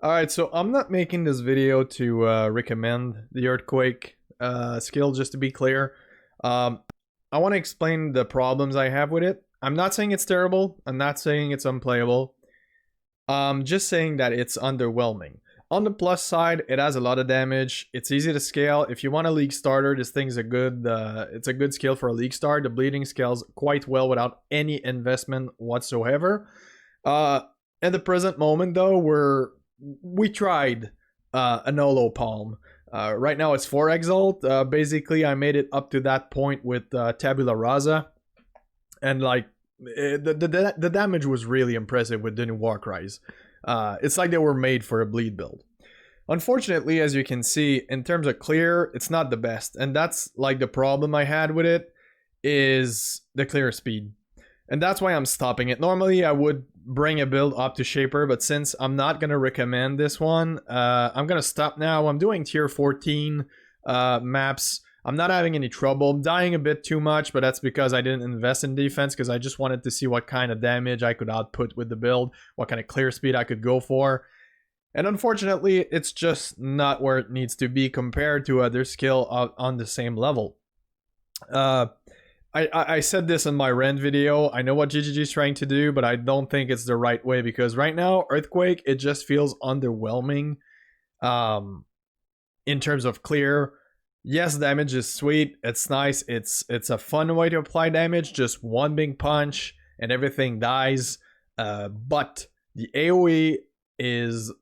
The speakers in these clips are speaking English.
Alright, so I'm not making this video to recommend the Earthquake skill, just to be clear. I want to explain the problems I have with it. I'm not saying it's terrible. I'm not saying it's unplayable. I'm just saying that it's underwhelming. On the plus side, it has a lot of damage. It's easy to scale. If you want a league starter, this thing's a good it's a good skill for a league star. The bleeding scales quite well without any investment whatsoever. At the present moment though, we tried an holo palm. Right now it's 4 exalt. Basically I made it up to that point with tabula rasa, and like the damage was really impressive with the new Warcries. It's like they were made for a bleed build. Unfortunately, as you can see, in terms of clear, it's not the best, and that's like the problem I had with it, is the clear speed. And that's why I'm stopping it. Normally I would bring a build up to Shaper, but since I'm not going to recommend this one, I'm going to stop now. I'm doing tier 14 maps. I'm not having any trouble. I'm dying a bit too much, but that's because I didn't invest in defense, because I just wanted to see what kind of damage I could output with the build, what kind of clear speed I could go for. And unfortunately, it's just not where it needs to be compared to other skill on the same level. I said this in my rent video. I know what GGG is trying to do, but I don't think it's the right way, because right now, Earthquake, it just feels underwhelming in terms of clear. Yes, damage is sweet. It's nice. It's a fun way to apply damage. Just one big punch and everything dies. But the AoE is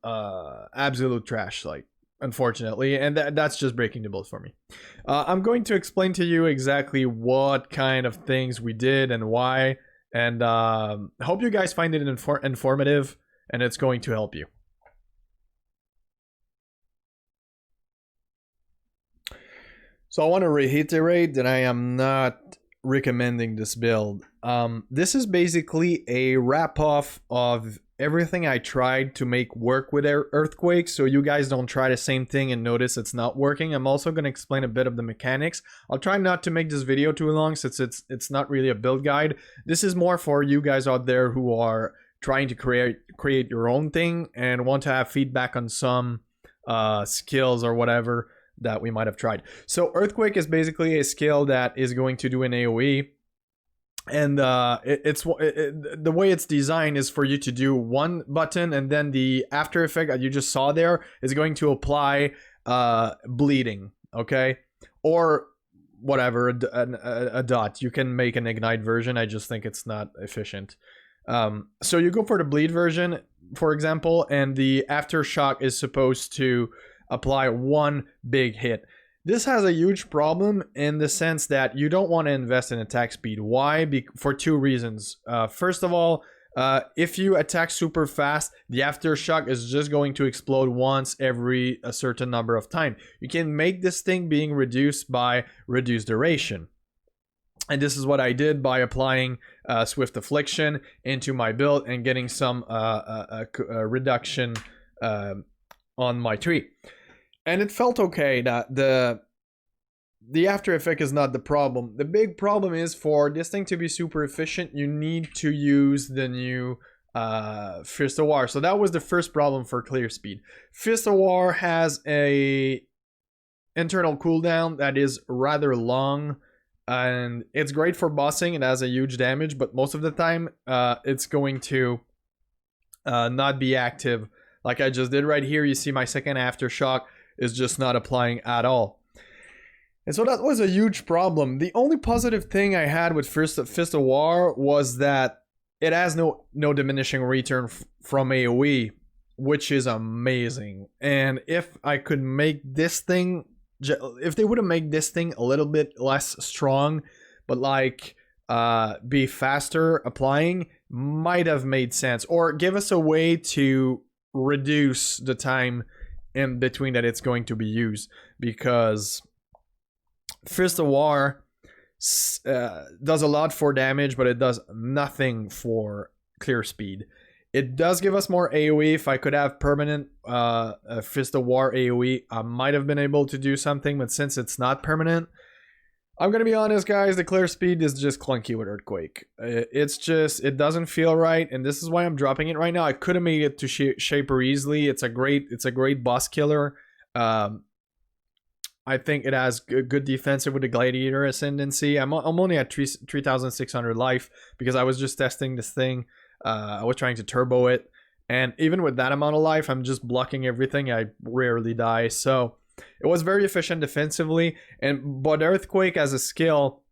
absolute trash, like, unfortunately, and that's just breaking the build for me. I'm going to explain to you exactly what kind of things we did and why, and hope you guys find it informative, and it's going to help you. So I want to reiterate that I am not recommending this build. This is basically a wrap-off of everything I tried to make work with Earthquake, so you guys don't try the same thing and notice it's not working. I'm also going to explain a bit of the mechanics. I'll try not to make this video too long, since it's not really a build guide. This is more for you guys out there who are trying to create your own thing and want to have feedback on some skills or whatever that we might have tried. So Earthquake is basically a skill that is going to do an AoE, and the way it's designed is for you to do one button, and then the after effect that you just saw there is going to apply bleeding, okay, or whatever, a dot. You can make an ignite version. I just think it's not efficient. So you go for the bleed version, for example, and the aftershock is supposed to apply one big hit. This has a huge problem in the sense that you don't want to invest in attack speed. Why? For two reasons. First of all, if you attack super fast, the aftershock is just going to explode once every a certain number of time. You can make this thing being reduced by reduced duration. And this is what I did by applying Swift Affliction into my build and getting some reduction on my tree. And it felt okay. That the after effect is not the problem. The big problem is, for this thing to be super efficient, you need to use the new Fist of War. So that was the first problem for clear speed. Fist of War has a internal cooldown that is rather long, and it's great for bossing. It has a huge damage, but most of the time it's going to not be active. Like I just did right here, you see my second aftershock is just not applying at all. And so that was a huge problem. The only positive thing I had with Fist of War was that it has no diminishing return from AoE, which is amazing. And if I could make this thing, if they would have made this thing a little bit less strong, but like be faster applying, might have made sense. Or give us a way to reduce the time in between that it's going to be used, because Fist of War does a lot for damage, but it does nothing for clear speed. It does give us more AoE. If I could have permanent Fist of War AoE, I might have been able to do something, but since it's not permanent, I'm gonna be honest, guys. The clear speed is just clunky with Earthquake. It doesn't feel right, and this is why I'm dropping it right now. I could have made it to Shaper easily. It's a great boss killer. I think it has good defensive with the Gladiator Ascendancy. I'm only at 3,600 life because I was just testing this thing. I was trying to turbo it, and even with that amount of life, I'm just blocking everything. I rarely die, so it was very efficient defensively. But Earthquake as a skill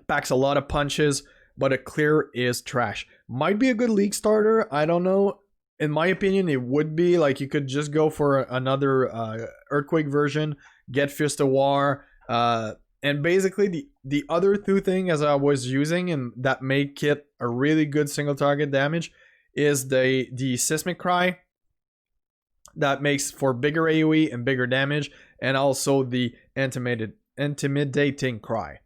packs a lot of punches, but a clear is trash. Might be a good league starter. I don't know. In my opinion, it would be. Like, you could just go for another Earthquake version, get Fist of War, and basically the other two things as I was using and that make it a really good single target damage is the Seismic Cry that makes for bigger AoE and bigger damage, and also the Intimidating Cry,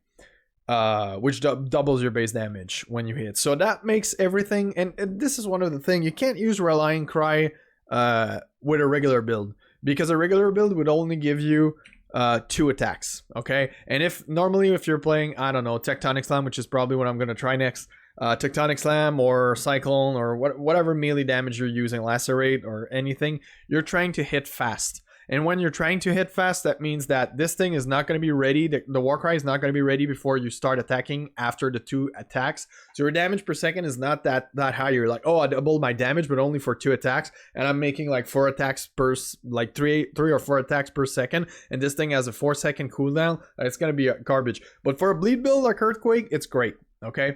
which doubles your base damage when you hit. So that makes everything, and this is one of the things, you can't use Relying Cry with a regular build, because a regular build would only give you 2 attacks, okay? And if you're playing, I don't know, Tectonic Slam, which is probably what I'm going to try next, Tectonic Slam or Cyclone or whatever melee damage you're using, Lacerate or anything, you're trying to hit fast. And when you're trying to hit fast, that means that this thing is not going to be ready. The Warcry is not going to be ready before you start attacking after the 2 attacks. So your damage per second is not that high. You're like, oh, I doubled my damage, but only for 2 attacks. And I'm making like 4 attacks per, like 3 or 4 attacks per second. And this thing has a 4-second cooldown. It's going to be garbage. But for a bleed build like Earthquake, it's great, okay?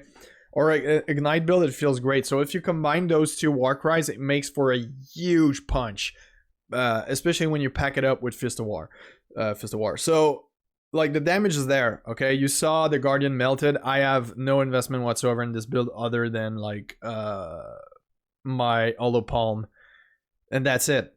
Or Ignite build, it feels great. So if you combine those 2 Warcries, it makes for a huge punch. Especially when you pack it up with Fist of War. So, like, the damage is there, okay? You saw the Guardian melted. I have no investment whatsoever in this build other than, like, my Holo Palm. And that's it.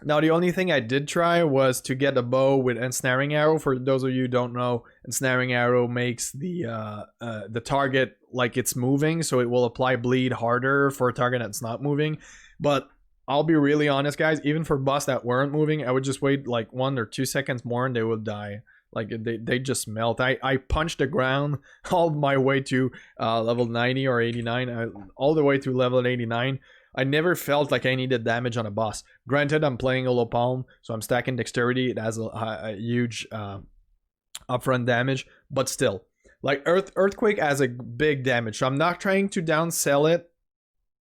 Now, the only thing I did try was to get a bow with Ensnaring Arrow. For those of you who don't know, Ensnaring Arrow makes the target like it's moving, so it will apply bleed harder for a target that's not moving. But I'll be really honest, guys, even for boss that weren't moving, I would just wait like 1 or 2 seconds more and they would die. Like, they just melt. I punched the ground all my way to level 90 or 89, all the way to level 89. I never felt like I needed damage on a boss. Granted, I'm playing Holo Palm, so I'm stacking dexterity. It has a huge upfront damage, but still. Like, Earthquake has a big damage, so I'm not trying to downsell it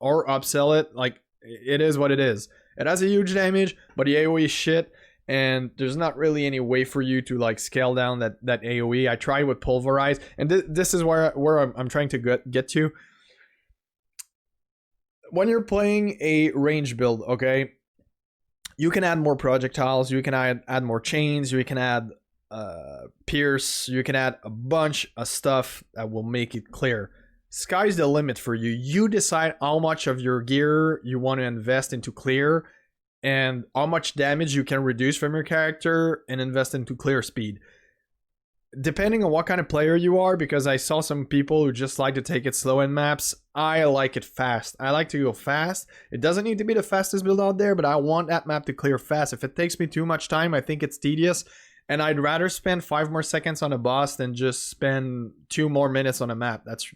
or upsell it. Like, it is what it is. It has a huge damage, but the AoE is shit, and there's not really any way for you to like scale down that AoE. I tried with Pulverize, and this is where I'm trying to get to. When you're playing a range build, okay, you can add more projectiles, you can add more chains, you can add pierce, you can add a bunch of stuff that will make it clear. Sky's the limit for you. You decide how much of your gear you want to invest into clear and how much damage you can reduce from your character and invest into clear speed. Depending on what kind of player you are, because I saw some people who just like to take it slow in maps, I like it fast. I like to go fast. It doesn't need to be the fastest build out there, but I want that map to clear fast. If it takes me too much time, I think it's tedious. And I'd rather spend 5 more seconds on a boss than just spend 2 more minutes on a map. That's,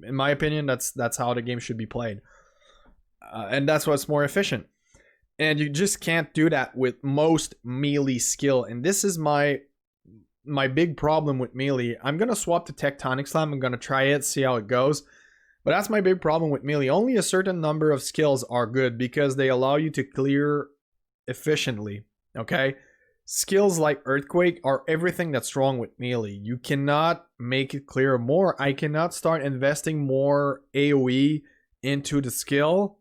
in my opinion, that's how the game should be played. And that's what's more efficient. And you just can't do that with most melee skill. And this is my big problem with melee. I'm going to swap to Tectonic Slam. I'm going to try it, see how it goes. But that's my big problem with melee. Only a certain number of skills are good because they allow you to clear efficiently. Okay? Skills like Earthquake are everything that's wrong with melee. You cannot make it clear more. I cannot start investing more AoE into the skill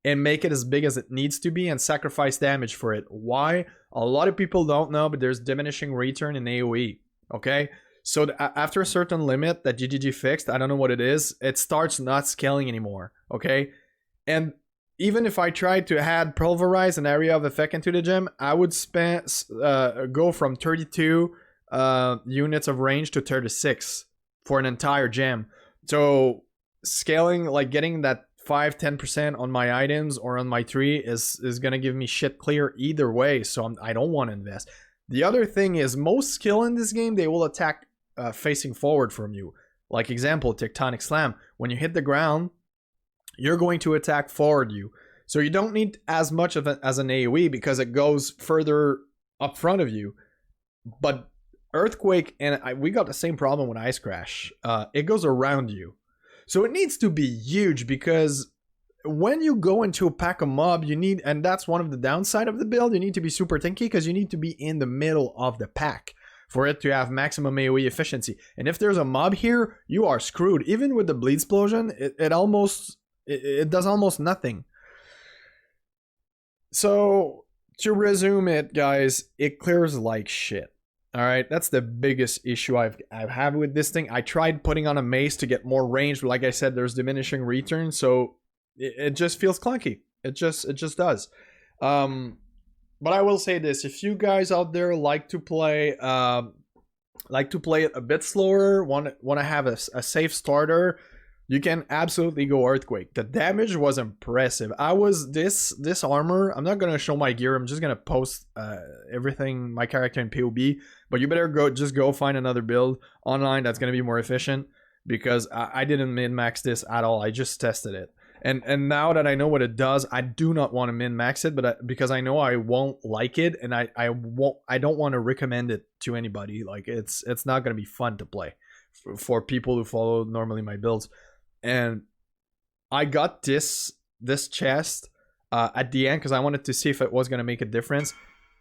and make it as big as it needs to be and sacrifice damage for it. Why? A lot of people don't know, but there's diminishing return in AoE. Okay? So after a certain limit that GGG fixed, I don't know what it is, it starts not scaling anymore. Okay? And even if I tried to add Pulverize an area of effect into the gem, I would go from 32 units of range to 36 for an entire gem. So scaling, like getting that 5-10% on my items or on my tree is going to give me shit clear either way. So I don't want to invest. The other thing is most skill in this game, they will attack facing forward from you. Like example, Tectonic Slam. When you hit the ground, you're going to attack forward you. So you don't need as much of it as an AoE because it goes further up front of you. But Earthquake, and we got the same problem with Ice Crash. It goes around you. So it needs to be huge because when you go into a pack of mob, you need, and that's one of the downside of the build, you need to be super tanky because you need to be in the middle of the pack for it to have maximum AoE efficiency. And if there's a mob here, you are screwed. Even with the Bleed Explosion, it does almost nothing. So to resume it, guys, it clears like shit. All right, that's the biggest issue I've had with this thing. I tried putting on a mace to get more range, but like I said, there's diminishing return, so it just feels clunky. It just does. But I will say this: if you guys out there like to play it a bit slower, want to have a safe starter, you can absolutely go Earthquake. The damage was impressive. This armor, I'm not going to show my gear. I'm just going to post everything, my character in POB. But you better go find another build online that's going to be more efficient. Because I didn't min-max this at all. I just tested it. And now that I know what it does, I do not want to min-max it. Because I know I won't like it. And I don't want to recommend it to anybody. Like it's not going to be fun to play for people who follow normally my builds. And I got this chest at the end because I wanted to see if it was going to make a difference.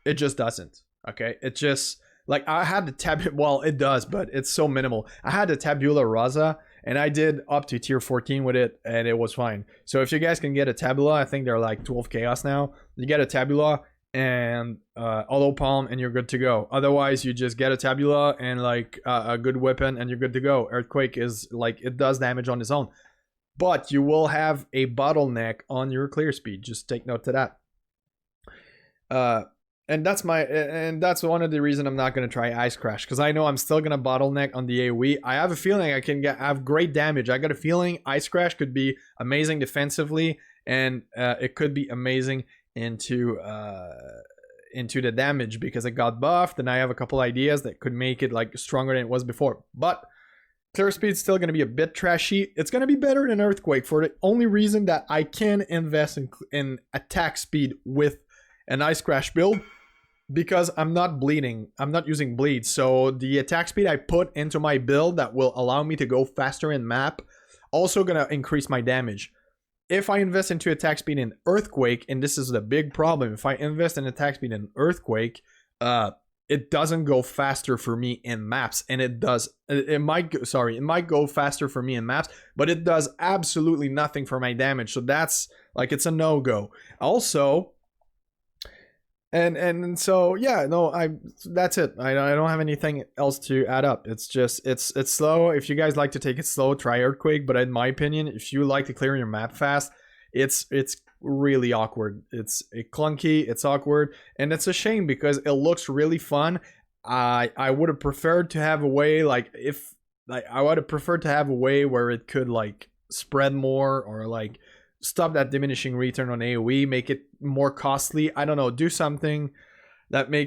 It just doesn't. Okay, it just, like, I had the well, it does, but it's so minimal. I had the Tabula Rasa and I did up to tier 14 with it and it was fine. So if you guys can get a Tabula, I think they're like 12 chaos now. You get a Tabula and auto palm and you're good to go. Otherwise you just get a Tabula and like a good weapon and you're good to go. Earthquake is like, it does damage on its own, but you will have a bottleneck on your clear speed. Just take note to that. And that's one of the reasons I'm not going to try Ice Crash, because I know I'm still going to bottleneck on the AoE. I have a feeling I can have great damage. I got a feeling Ice Crash could be amazing defensively, and it could be amazing into the damage because it got buffed, and I have a couple ideas that could make it like stronger than it was before. But clear speed's still going to be a bit trashy. It's going to be better than Earthquake for the only reason that I can invest in attack speed with an Ice Crash build, because I'm not bleeding. I'm not using bleed. So the attack speed I put into my build that will allow me to go faster in map also going to increase my damage. If I invest into attack speed in Earthquake, and this is the big problem, if I invest in attack speed in Earthquake, it doesn't go faster for me in maps, and it might go faster for me in maps, but it does absolutely nothing for my damage. So that's like, it's a no-go. Also, and so yeah, no, that's it. I don't have anything else to add up. It's just it's slow. If you guys like to take it slow, try Earthquake. But in my opinion, if you like to clear your map fast, it's really awkward. It's clunky, it's awkward, and it's a shame because it looks really fun. I would have preferred to have a way I would have preferred to have a way where it could like spread more, or like stop that diminishing return on AoE, make it more costly. I don't know, do something that makes